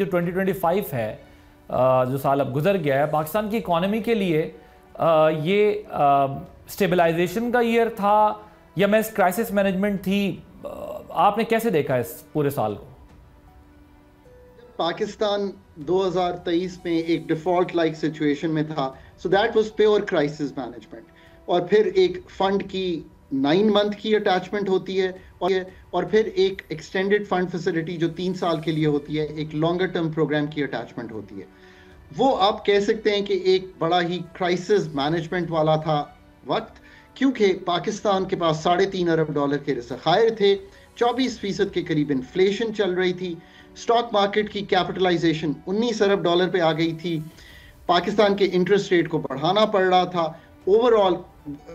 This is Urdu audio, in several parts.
جو 2025 ہے جو سال اب گزر گیا ہے پاکستان کی اکانومی کے لیے یہ سٹیبلائزیشن کا ایئر تھا یا میس کرائسس مینجمنٹ تھی؟ آپ نے کیسے دیکھا اس پورے سال کو؟ پاکستان 2023 میں ایک ڈیفالٹ لائک سچویشن میں تھا، so that was pure crisis management. اور پھر ایک فنڈ کی 9 منتھ کی اٹیچمنٹ ہوتی ہے اور پھر ایک ایکسٹینڈڈ فنڈ فیسلٹی جو 3 سال کے لیے ہوتی ہے، ایک لانگر ٹرم پروگرام کی اٹیچمنٹ ہوتی ہے. وہ آپ کہہ سکتے ہیں کہ ایک بڑا ہی کرائسس مینجمنٹ والا تھا وقت، کیونکہ پاکستان کے پاس $3.5 ارب کے ذخائر تھے، 24% کے قریب انفلیشن چل رہی تھی، اسٹاک مارکیٹ کی کیپٹلائزیشن $19 ارب پہ آ گئی تھی، پاکستان کے انٹرسٹ ریٹ کو بڑھانا پڑ رہا تھا، اوور آل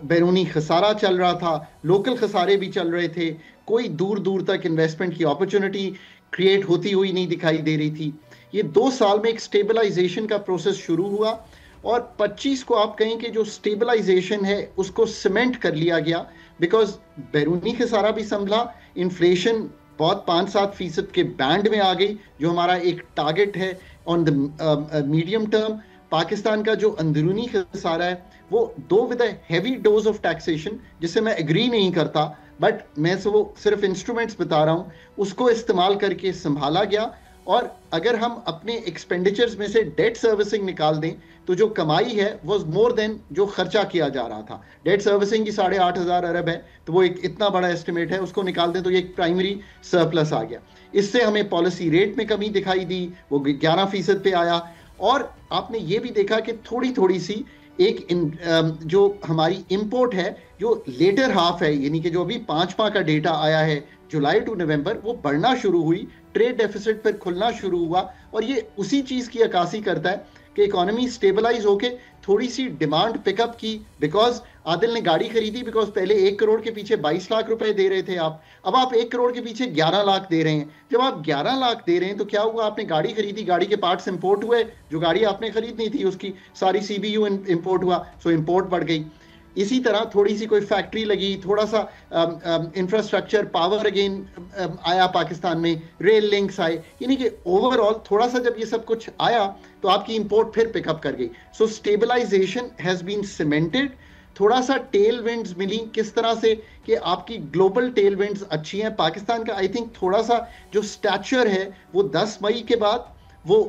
بیرونی خسارہ چل رہا تھا، لوکل خسارے بھی چل رہے تھے، کوئی دور دور تک انویسٹمنٹ کی اپرچونٹی کریٹ ہوتی ہوئی نہیں دکھائی دے رہی تھی. یہ 2 سال میں ایک سٹیبلائزیشن کا پروسیس شروع ہوا اور 25 کو آپ کہیں کہ جو سٹیبلائزیشن ہے اس کو سیمنٹ کر لیا گیا، بیکاز بیرونی خسارہ بھی سنبھلا، انفلیشن بہت 5-7% کے بینڈ میں آ گئی جو ہمارا ایک ٹارگٹ ہے on the medium term. Pakistan کا جو اندرونی خسارہ ہے وہ with a heavy dose of taxation, جس سے میں اگری نہیں کرتا بٹ میں وہ صرف انسٹرومنٹس بتا رہا ہوں، اس کو استعمال کر کے سنبھالا گیا. اور اگر ہم اپنے ایکسپینڈیچرز میں سے ڈیٹ سروسنگ نکال دیں تو جو کمائی ہے وہ مور دین جو خرچہ کیا جا رہا تھا. ڈیٹ سروسنگ کی 8,500 ارب ہے تو وہ ایک اتنا بڑا ایسٹیمیٹ ہے، اس کو نکال دیں تو یہ ایک پرائمری سرپلس آ گیا. اس سے ہمیں پالیسی ریٹ میں کمی دکھائی دی، وہ 11% پہ آیا. اور آپ نے یہ بھی دیکھا کہ تھوڑی سی ایک جو ہماری امپورٹ ہے جو لیٹر ہاف ہے، یعنی کہ جو ابھی 5 ماہ کا ڈیٹا آیا ہے جولائی ٹو نومبر، وہ بڑھنا شروع ہوئی، ٹریڈ ڈیفیسٹ پر کھلنا شروع ہوا. اور یہ اسی چیز کی عکاسی کرتا ہے کہ اکانومی سٹیبلائز ہو کے تھوڑی سی ڈیمانڈ پک اپ کی. بیکاز عادل نے گاڑی خریدی، بیکاز پہلے 1 کروڑ کے پیچھے 22 لاکھ روپے دے رہے تھے آپ، اب آپ 1 کروڑ کے پیچھے 11 لاکھ دے رہے ہیں. جب آپ 11 لاکھ دے رہے ہیں تو کیا ہوا؟ آپ نے گاڑی خریدی، گاڑی کے پارٹس امپورٹ ہوئے، جو گاڑی آپ نے خریدنی تھی اس کی ساری CBU امپورٹ ہوا، سو امپورٹ بڑھ گئی. اسی طرح تھوڑی سی کوئی فیکٹری لگی، تھوڑا سا انفراسٹرکچر پاور اگین آیا پاکستان میں، ریل لنکس آئے، یعنی کہ اوور آل تھوڑا سا جب یہ سب کچھ آیا تو آپ کی امپورٹ پھر پک اپ کر گئی. سو اسٹیبلائزیشن ہیز بین سیمنٹڈ. تھوڑا سا ٹیل ونڈز ملی، کس طرح سے کہ آپ کی گلوبل ٹیل ونڈز اچھی ہیں. پاکستان کا آئی تھنک تھوڑا سا جو اسٹیچر ہے وہ 10 مئی کے بعد وہ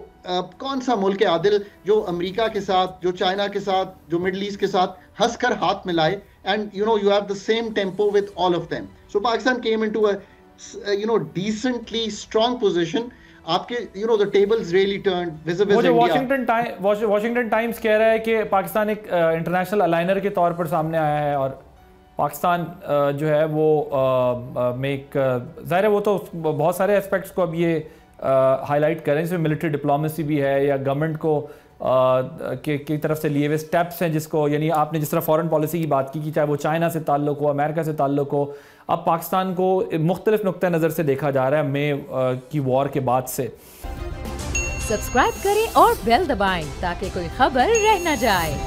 کون سا ملک ہے عادل جو امریکہ کے ساتھ، جو چائنا کے ساتھ، جو مڈل ایسٹ کے ساتھ ہنس کر ہاتھ ملائے، and you have the same tempo with all of them. So Pakistan came into a decently strong position. آپ کے the tables really turned vis-a-vis India. Washington Times کہہ رہا ہے کہ پاکستان ایک انٹرنیشنل الائنر کے طور پر سامنے آیا ہے، اور پاکستان جو ہے وہ میں ایک ظاہر ہے وہ تو بہت سارے اسپیکٹس کو اب یہ ہائی لائٹ کریں، جس میں ملٹری ڈپلومیسی بھی ہے یا گورنمنٹ کو کی طرف سے لیے ہوئے سٹیپس ہیں، جس کو یعنی آپ نے جس طرح فارن پالیسی کی بات کی چاہے وہ چائنا سے تعلق ہو، امریکہ سے تعلق ہو، اب پاکستان کو مختلف نقطہ نظر سے دیکھا جا رہا ہے مے کی وار کے بعد سے. سبسکرائب کریں اور بیل دبائیں تاکہ کوئی خبر رہ نہ جائے.